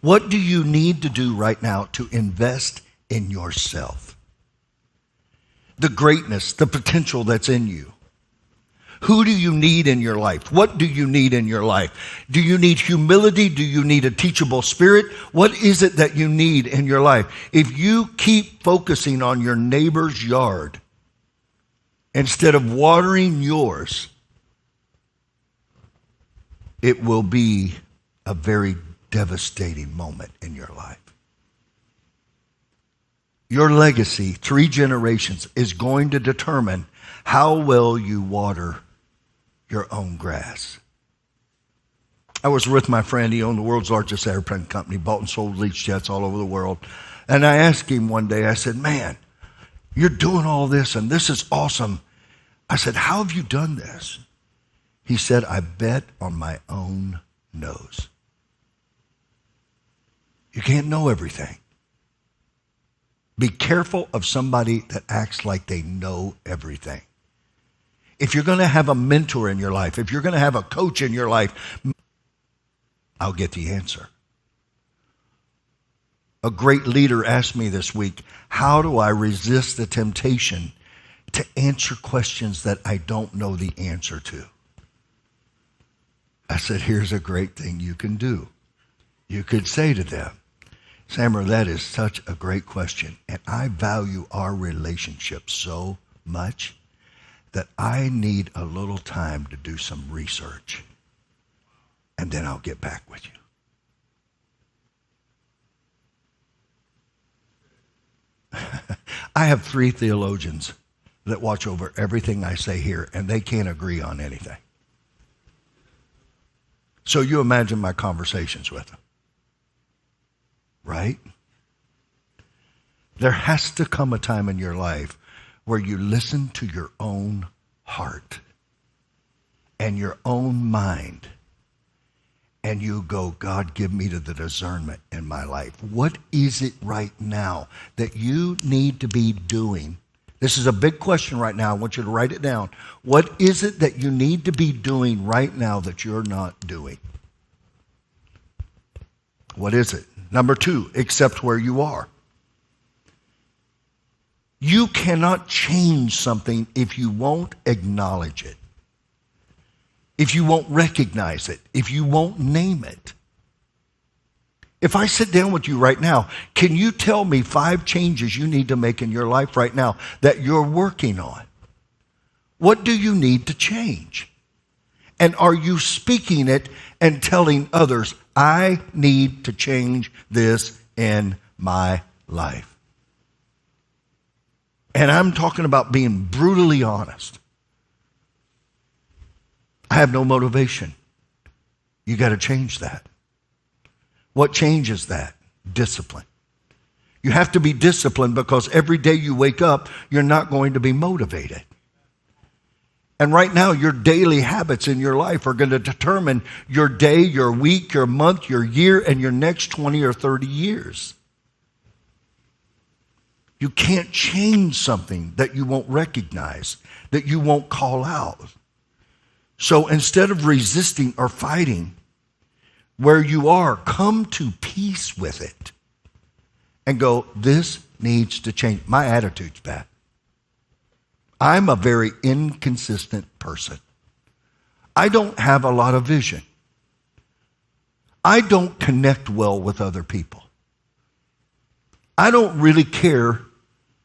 What do you need to do right now to invest in yourself? The greatness, the potential that's in you. Who do you need in your life? What do you need in your life? Do you need humility? Do you need a teachable spirit? What is it that you need in your life? If you keep focusing on your neighbor's yard instead of watering yours, it will be a very devastating moment in your life. Your legacy, 3 generations, is going to determine how well you water your own grass. I was with my friend. He owned the world's largest airplane company, bought and sold lease jets all over the world. And I asked him one day, I said, man, you're doing all this and this is awesome. I said, how have you done this? He said, I bet on my own nose. You can't know everything. Be careful of somebody that acts like they know everything. If you're going to have a mentor in your life, if you're going to have a coach in your life, I'll get the answer. A great leader asked me this week, how do I resist the temptation to answer questions that I don't know the answer to? I said, here's a great thing you can do. You could say to them, Sammer, that is such a great question, and I value our relationship so much that I need a little time to do some research, and then I'll get back with you. I have 3 theologians that watch over everything I say here, and they can't agree on anything. So you imagine my conversations with them, right? There has to come a time in your life where you listen to your own heart and your own mind, and you go, God, give me the discernment in my life. What is it right now that you need to be doing? This is a big question right now. I want you to write it down. What is it that you need to be doing right now that you're not doing? What is it? Number 2, accept where you are. You cannot change something if you won't acknowledge it, if you won't recognize it, if you won't name it. If I sit down with you right now, can you tell me 5 changes you need to make in your life right now that you're working on? What do you need to change? And are you speaking it and telling others, I need to change this in my life? And I'm talking about being brutally honest. I have no motivation. You got to change that. What changes that? Discipline. You have to be disciplined because every day you wake up, you're not going to be motivated. And right now, your daily habits in your life are going to determine your day, your week, your month, your year, and your next 20 or 30 years. You can't change something that you won't recognize, that you won't call out. So instead of resisting or fighting where you are, come to peace with it and go, this needs to change. My attitude's bad. I'm a very inconsistent person. I don't have a lot of vision. I don't connect well with other people. I don't really care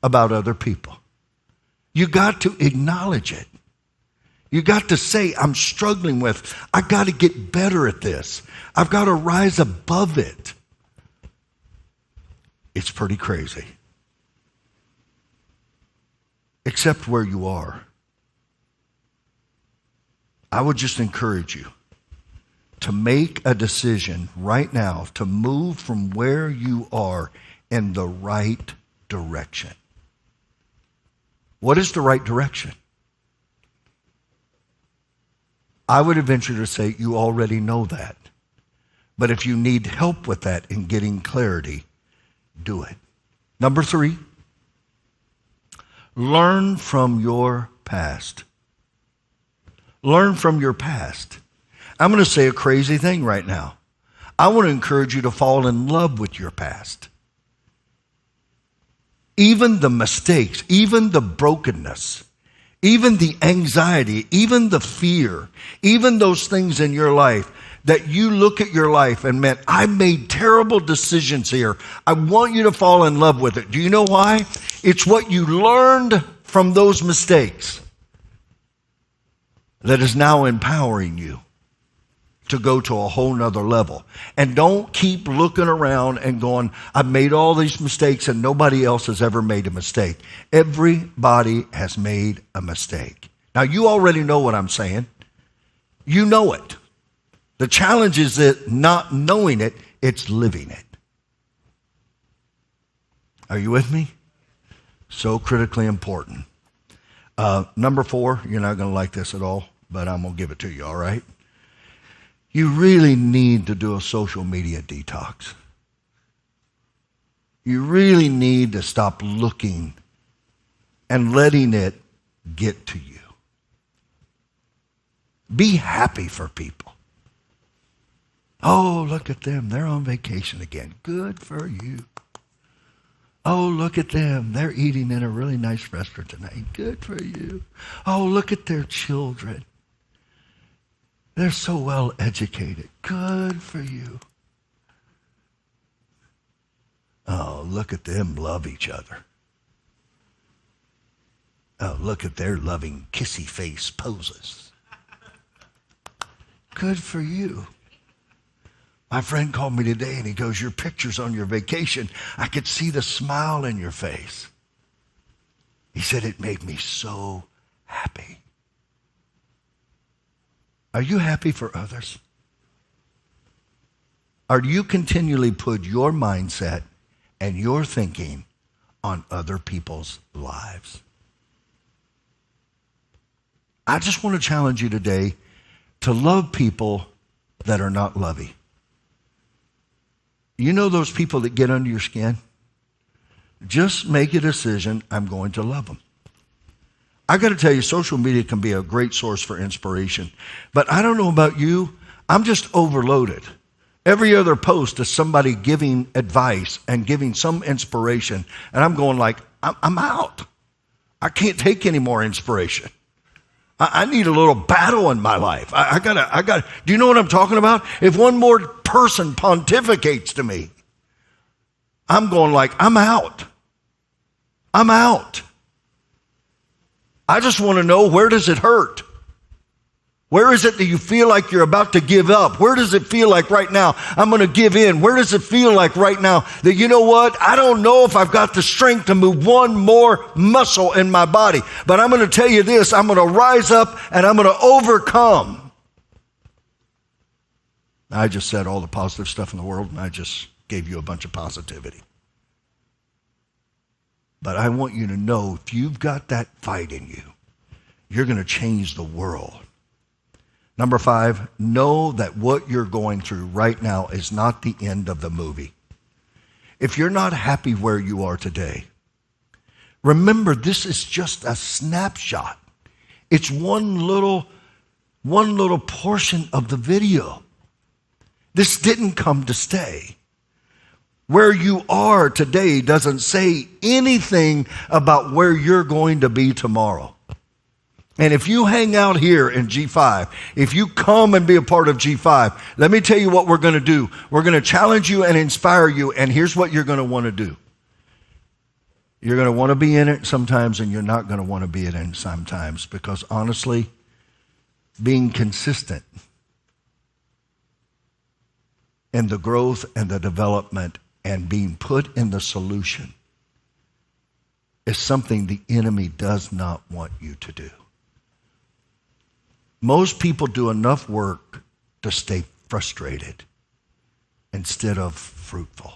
about other people. You got to acknowledge it. You got to say, I'm struggling with, I got to get better at this. I've got to rise above it. It's pretty crazy. Except where you are. I would just encourage you to make a decision right now to move from where you are in the right direction. What is the right direction? I would venture to say you already know that. But if you need help with that in getting clarity, do it. Number 3, learn from your past. Learn from your past. I'm going to say a crazy thing right now. I want to encourage you to fall in love with your past. Even the mistakes, even the brokenness, even the anxiety, even the fear, even those things in your life that you look at your life and man, I made terrible decisions here. I want you to fall in love with it. Do you know why? It's what you learned from those mistakes that is now empowering you to go to a whole nother level. And don't keep looking around and going, I've made all these mistakes and nobody else has ever made a mistake. Everybody has made a mistake. Now, you already know what I'm saying. You know it. The challenge is that not knowing it, it's living it. Are you with me? So critically important. Number 4, you're not going to like this at all, but I'm going to give it to you, all right? You really need to do a social media detox. You really need to stop looking and letting it get to you. Be happy for people. Oh, look at them. They're on vacation again. Good for you. Oh, look at them. They're eating in a really nice restaurant tonight. Good for you. Oh, look at their children. They're so well educated. Good for you. Oh, look at them love each other. Oh, look at their loving kissy face poses. Good for you. My friend called me today and he goes, your pictures on your vacation, I could see the smile in your face. He said, it made me so happy. Are you happy for others? Or do you continually put your mindset and your thinking on other people's lives? I just want to challenge you today to love people that are not lovey. You know those people that get under your skin? Just make a decision, I'm going to love them. I got to tell you, social media can be a great source for inspiration. But I don't know about you, I'm just overloaded. Every other post is somebody giving advice and giving some inspiration. And I'm going like, I'm out. I can't take any more inspiration. I need a little battle in my life. I gotta. Do you know what I'm talking about? If one more person pontificates to me, I'm going like, I'm out. I'm out. I just want to know, where does it hurt? Where is it that you feel like you're about to give up? Where does it feel like right now I'm going to give in? Where does it feel like right now that, you know what, I don't know if I've got the strength to move one more muscle in my body, but I'm going to tell you this, I'm going to rise up and I'm going to overcome. I just said all the positive stuff in the world and I just gave you a bunch of positivity. But I want you to know, if you've got that fight in you, you're going to change the world. Number 5, know that what you're going through right now is not the end of the movie. If you're not happy where you are today, remember this is just a snapshot. It's one little portion of the video. This didn't come to stay. Where you are today doesn't say anything about where you're going to be tomorrow. And if you hang out here in G5, if you come and be a part of G5, let me tell you what we're going to do. We're going to challenge you and inspire you, and here's what you're going to want to do. You're going to want to be in it sometimes, and you're not going to want to be in it sometimes, because honestly, being consistent in the growth and the development and being put in the solution is something the enemy does not want you to do. Most people do enough work to stay frustrated instead of fruitful.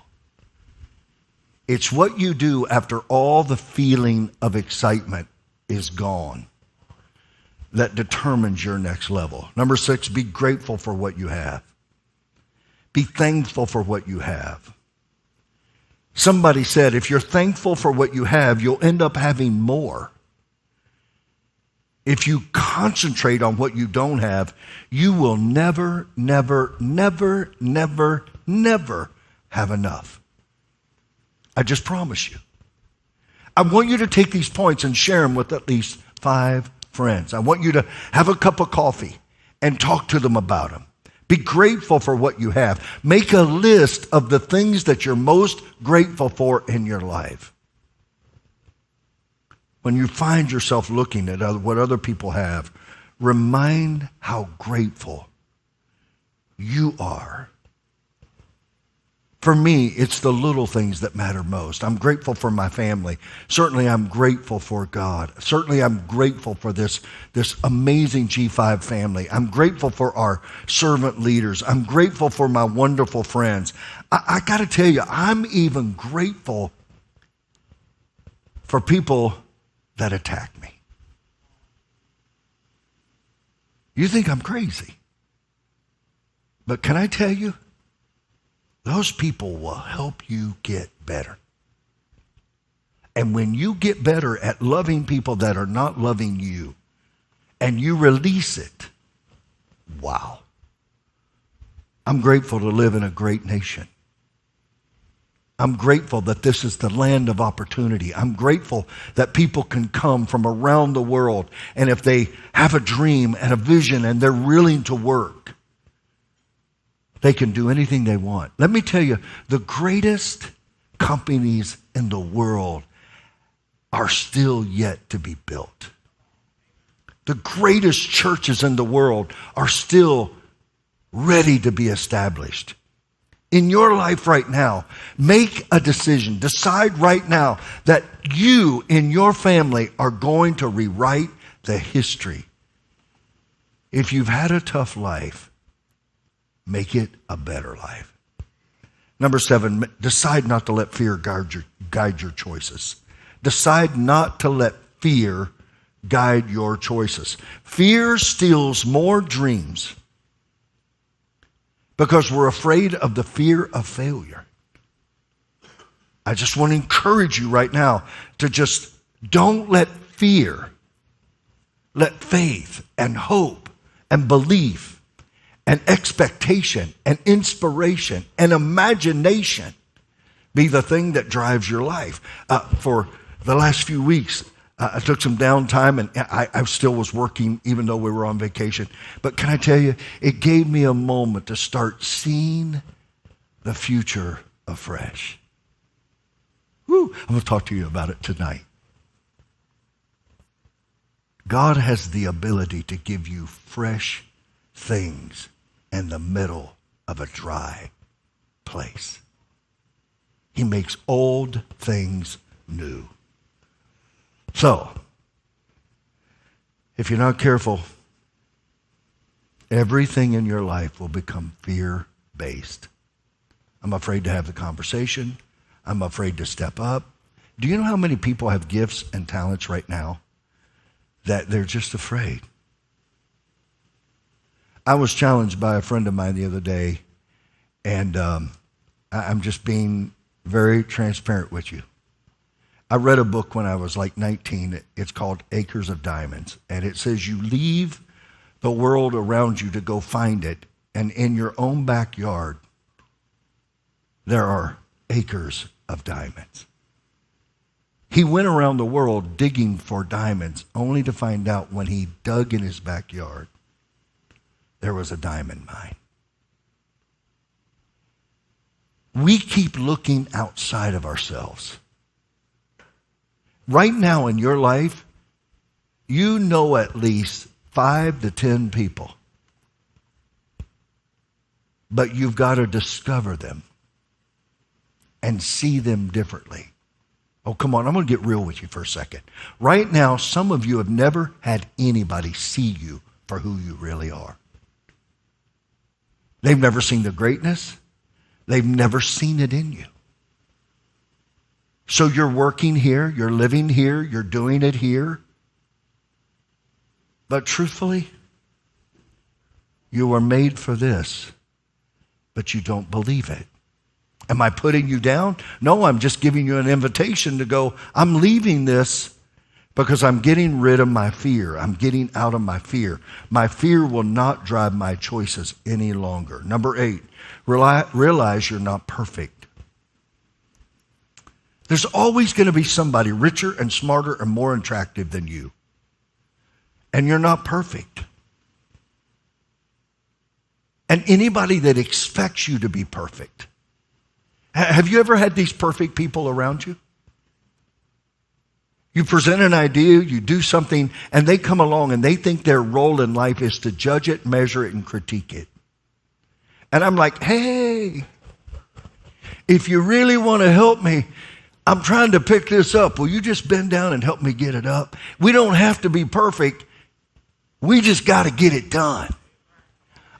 It's what you do after all the feeling of excitement is gone that determines your next level. Number 6, be grateful for what you have. Be thankful for what you have. Somebody said, if you're thankful for what you have, you'll end up having more. If you concentrate on what you don't have, you will never, never, never, never, never have enough. I just promise you. I want you to take these points and share them with at least 5 friends. I want you to have a cup of coffee and talk to them about them. Be grateful for what you have. Make a list of the things that you're most grateful for in your life. When you find yourself looking at what other people have, remind how grateful you are. For me, it's the little things that matter most. I'm grateful for my family. Certainly, I'm grateful for God. Certainly, I'm grateful for this amazing G5 family. I'm grateful for our servant leaders. I'm grateful for my wonderful friends. I got to tell you, I'm even grateful for people that attack me. You think I'm crazy. But can I tell you, those people will help you get better. And when you get better at loving people that are not loving you, and you release it, wow. I'm grateful to live in a great nation. I'm grateful that this is the land of opportunity. I'm grateful that people can come from around the world, and if they have a dream and a vision and they're willing to work, they can do anything they want. Let me tell you, the greatest companies in the world are still yet to be built. The greatest churches in the world are still ready to be established. In your life right now, make a decision. Decide right now that you and your family are going to rewrite the history. If you've had a tough life, make it a better life. Number 7, decide not to let fear guide your choices. Decide not to let fear guide your choices. Fear steals more dreams because we're afraid of the fear of failure. I just want to encourage you right now to just don't let fear, let faith and hope and belief and expectation and inspiration and imagination be the thing that drives your life. For The last few weeks, I took some downtime, and I still was working even though we were on vacation. But can I tell you, it gave me a moment to start seeing the future afresh. Woo, I'm going to talk to you about it tonight. God has the ability to give you fresh things in the middle of a dry place. He makes old things new. So, if you're not careful, everything in your life will become fear-based. I'm afraid to have the conversation. I'm afraid to step up. Do you know how many people have gifts and talents right now that they're just afraid? I was challenged by a friend of mine the other day, and I'm just being very transparent with you. I read a book when I was like 19. It's called Acres of Diamonds, and it says you leave the world around you to go find it, and in your own backyard, there are acres of diamonds. He went around the world digging for diamonds, only to find out when he dug in his backyard, there was a diamond mine. We keep looking outside of ourselves. Right now in your life, you know at least 5 to 10 people. But you've got to discover them and see them differently. Oh, come on, I'm going to get real with you for a second. Right now, some of you have never had anybody see you for who you really are. They've never seen the greatness. They've never seen it in you. So you're working here, you're living here, you're doing it here. But truthfully, you were made for this, but you don't believe it. Am I putting you down? No, I'm just giving you an invitation to go, I'm leaving this because I'm getting rid of my fear. I'm getting out of my fear. My fear will not drive my choices any longer. Number 8, realize you're not perfect. There's always going to be somebody richer and smarter and more attractive than you. And you're not perfect. And anybody that expects you to be perfect. Have you ever had these perfect people around you? You present an idea, you do something, and they come along and they think their role in life is to judge it, measure it, and critique it. And I'm like, hey, if you really want to help me, I'm trying to pick this up. Will you just bend down and help me get it up? We don't have to be perfect. We just got to get it done.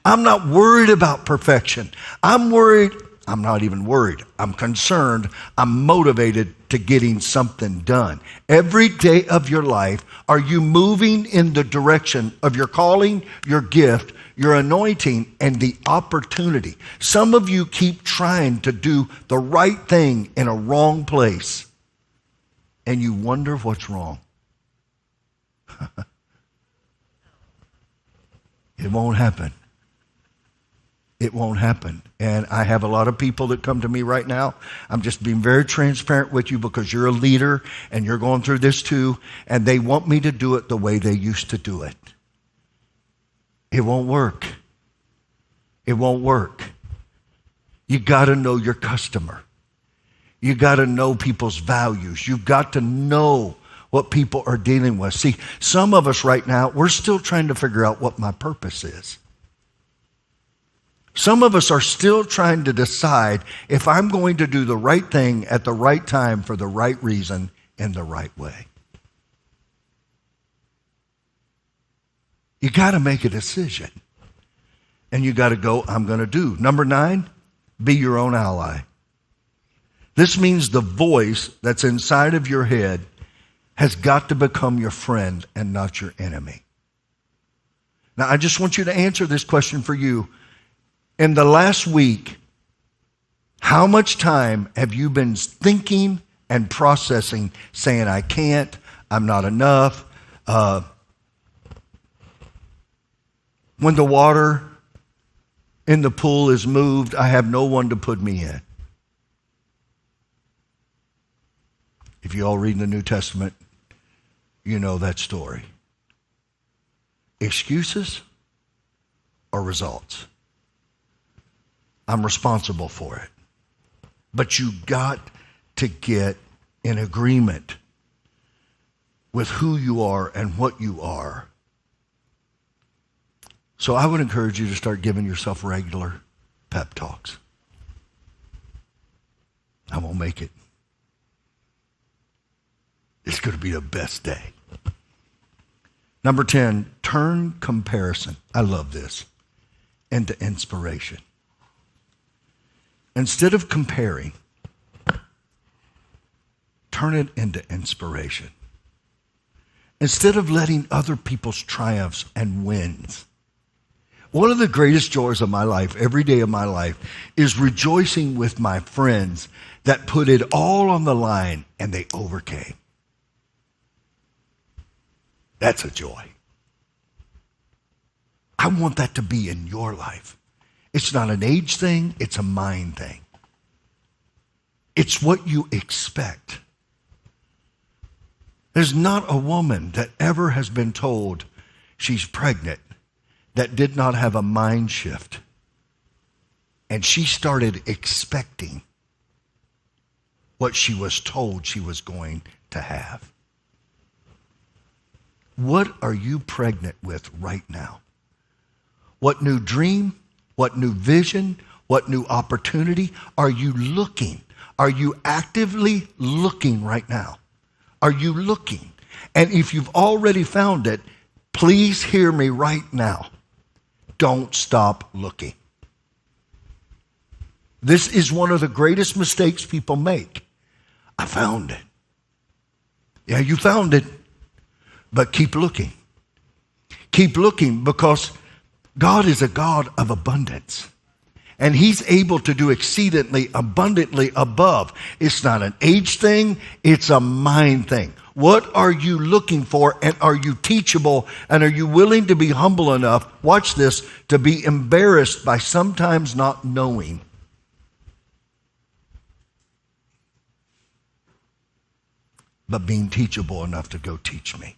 I'm not worried about perfection. I'm not even worried. I'm concerned. I'm motivated to getting something done. Every day of your life, are you moving in the direction of your calling, your gift, your anointing, and the opportunity? Some of you keep trying to do the right thing in a wrong place, and you wonder what's wrong. It won't happen. It won't happen. And I have a lot of people that come to me right now. I'm just being very transparent with you because you're a leader and you're going through this too, and they want me to do it the way they used to do it. It won't work. It won't work. You got to know your customer. You got to know people's values. You've got to know what people are dealing with. See, some of us right now, we're still trying to figure out what my purpose is. Some of us are still trying to decide if I'm going to do the right thing at the right time for the right reason in the right way. You got to make a decision. And you got to go, I'm going to do. Number 9, be your own ally. This means the voice that's inside of your head has got to become your friend and not your enemy. Now, I just want you to answer this question for you. In the last week, how much time have you been thinking and processing, saying, I can't, I'm not enough? When the water in the pool is moved, I have no one to put me in. If you all read in the New Testament, you know that story. Excuses or results? I'm responsible for it. But you got to get in agreement with who you are and what you are. So I would encourage you to start giving yourself regular pep talks. I won't make it. It's going to be the best day. Number 10, turn comparison. I love this. Into inspiration. Instead of comparing, turn it into inspiration. Instead of letting other people's triumphs and wins. One of the greatest joys of my life, every day of my life, is rejoicing with my friends that put it all on the line and they overcame. That's a joy. I want that to be in your life. It's not an age thing, it's a mind thing. It's what you expect. There's not a woman that ever has been told she's pregnant that did not have a mind shift. And she started expecting what she was told she was going to have. What are you pregnant with right now? What new dream, what new vision, what new opportunity are you looking? Are you actively looking right now? Are you looking? And if you've already found it, please hear me right now. Don't stop looking. This is one of the greatest mistakes people make. I found it. Yeah, you found it, but keep looking. Keep looking, because God is a God of abundance. And he's able to do exceedingly abundantly above. It's not an age thing, it's a mind thing. What are you looking for, and are you teachable, and are you willing to be humble enough, watch this, to be embarrassed by sometimes not knowing? But being teachable enough to go teach me.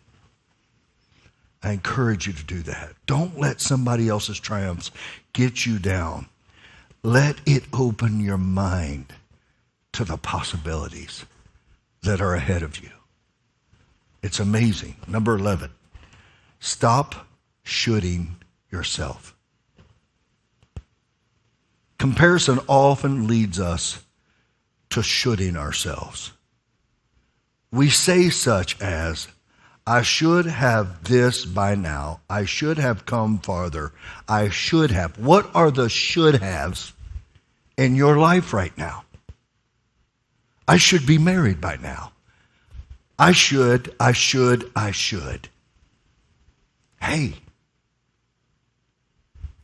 I encourage you to do that. Don't let somebody else's triumphs get you down. Let it open your mind to the possibilities that are ahead of you. It's amazing. Number 11, stop shoulding yourself. Comparison often leads us to shoulding ourselves. We say such as, I should have this by now. I should have come farther. I should have. What are the should haves in your life right now? I should be married by now. I should. Hey,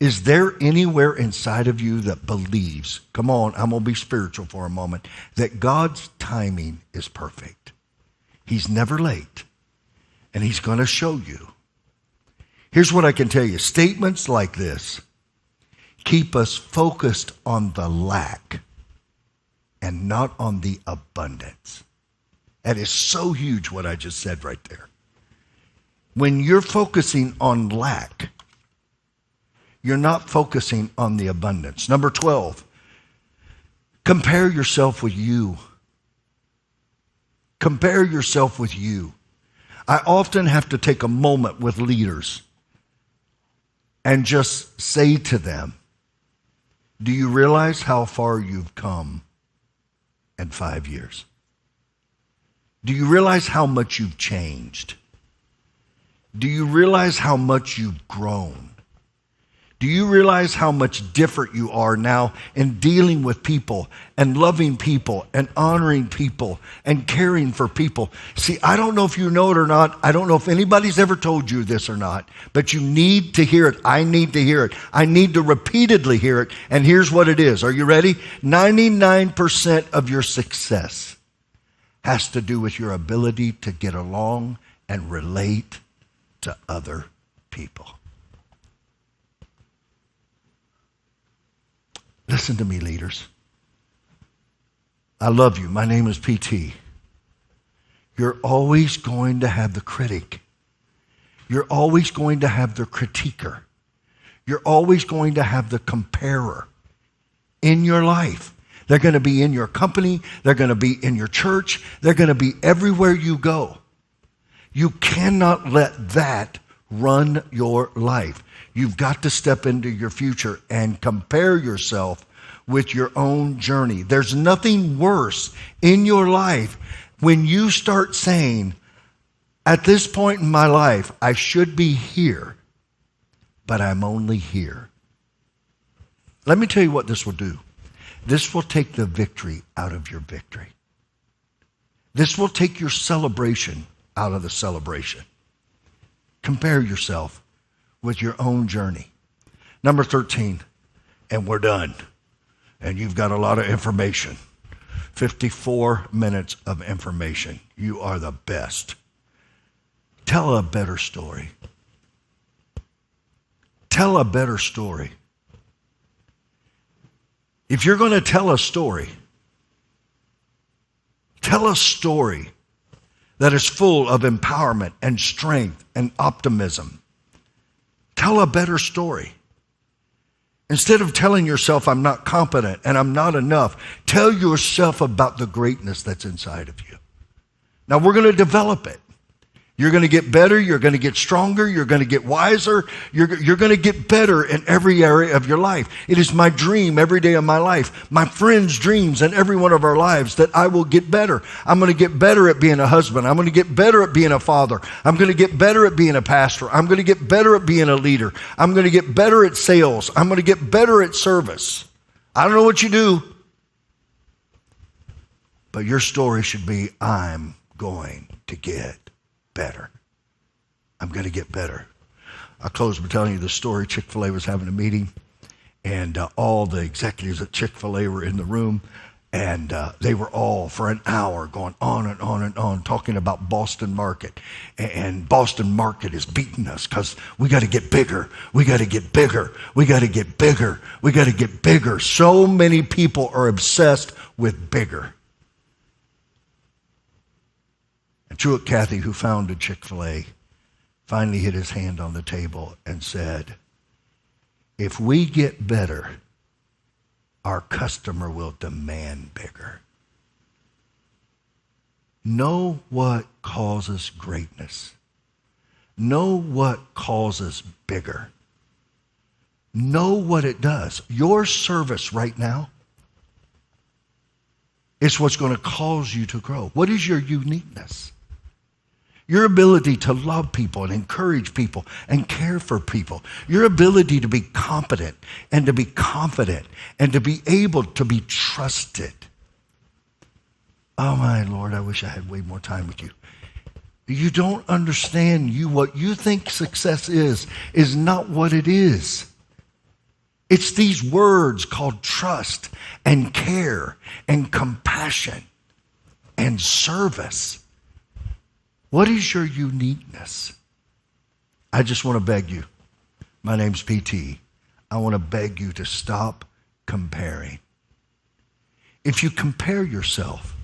is there anywhere inside of you that believes, come on, I'm going to be spiritual for a moment, that God's timing is perfect? He's never late. And he's going to show you. Here's what I can tell you. Statements like this keep us focused on the lack and not on the abundance. That is so huge, what I just said right there. When you're focusing on lack, you're not focusing on the abundance. Number 12, compare yourself with you. Compare yourself with you. I often have to take a moment with leaders and just say to them, do you realize how far you've come in 5 years? Do you realize how much you've changed? Do you realize how much you've grown? Do you realize how much different you are now in dealing with people and loving people and honoring people and caring for people? See, I don't know if you know it or not. I don't know if anybody's ever told you this or not, but you need to hear it. I need to hear it. I need to repeatedly hear it. And here's what it is. Are you ready? 99% of your success has to do with your ability to get along and relate to other people. Listen to me, leaders. I love you. My name is PT. You're always going to have the critic. You're always going to have the critiquer. You're always going to have the comparer in your life. They're going to be in your company. They're going to be in your church. They're going to be everywhere you go. You cannot let that run your life. You've got to step into your future and compare yourself with your own journey. There's nothing worse in your life when you start saying, at this point in my life, I should be here, but I'm only here. Let me tell you what this will do. This will take the victory out of your victory. This will take your celebration out of the celebration. Compare yourself with your own journey. Number 13, and we're done. And you've got a lot of information. 54 minutes of information. You are the best. Tell a better story. Tell a better story. If you're going to tell a story that is full of empowerment and strength and optimism. Tell a better story. Instead of telling yourself, I'm not competent and I'm not enough, tell yourself about the greatness that's inside of you. Now, we're going to develop it. You're going to get better. You're going to get stronger. You're going to get wiser. You're going to get better in every area of your life. It is my dream every day of my life, my friends' dreams in every one of our lives, that I will get better. I'm going to get better at being a husband. I'm going to get better at being a father. I'm going to get better at being a pastor. I'm going to get better at being a leader. I'm going to get better at sales. I'm going to get better at service. I don't know what you do, but your story should be, I'm going to get better. I'm going to get better. I'll close by telling you the story. Chick-fil-A was having a meeting, and all the executives at Chick-fil-A were in the room, and they were all for an hour going on and on and on, talking about Boston Market. And Boston Market is beating us because we got to get bigger. We got to get bigger. We got to get bigger. We got to get bigger. So many people are obsessed with bigger. And Truett Cathy, who founded Chick-fil-A, finally hit his hand on the table and said, if we get better, our customer will demand bigger. Know what causes greatness. Know what causes bigger. Know what it does. Your service right now is what's going to cause you to grow. What is your uniqueness? Your ability to love people and encourage people and care for people. Your ability to be competent and to be confident and to be able to be trusted. Oh my Lord, I wish I had way more time with you. You don't understand. What you think success is not what it is. It's these words called trust and care and compassion and service. What is your uniqueness? I just want to beg you. My name's PT. I want to beg you to stop comparing. If you compare yourself,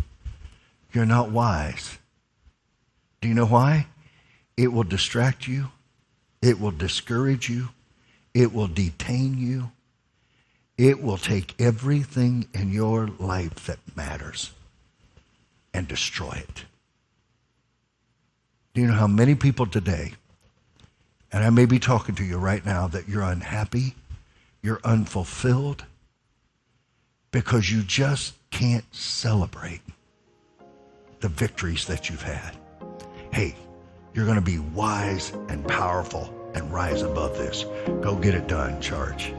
you're not wise. Do you know why? It will distract you. It will discourage you. It will detain you. It will take everything in your life that matters and destroy it. Do you know how many people today, and I may be talking to you right now, that you're unhappy, you're unfulfilled, because you just can't celebrate the victories that you've had. Hey, you're going to be wise and powerful and rise above this. Go get it done, church.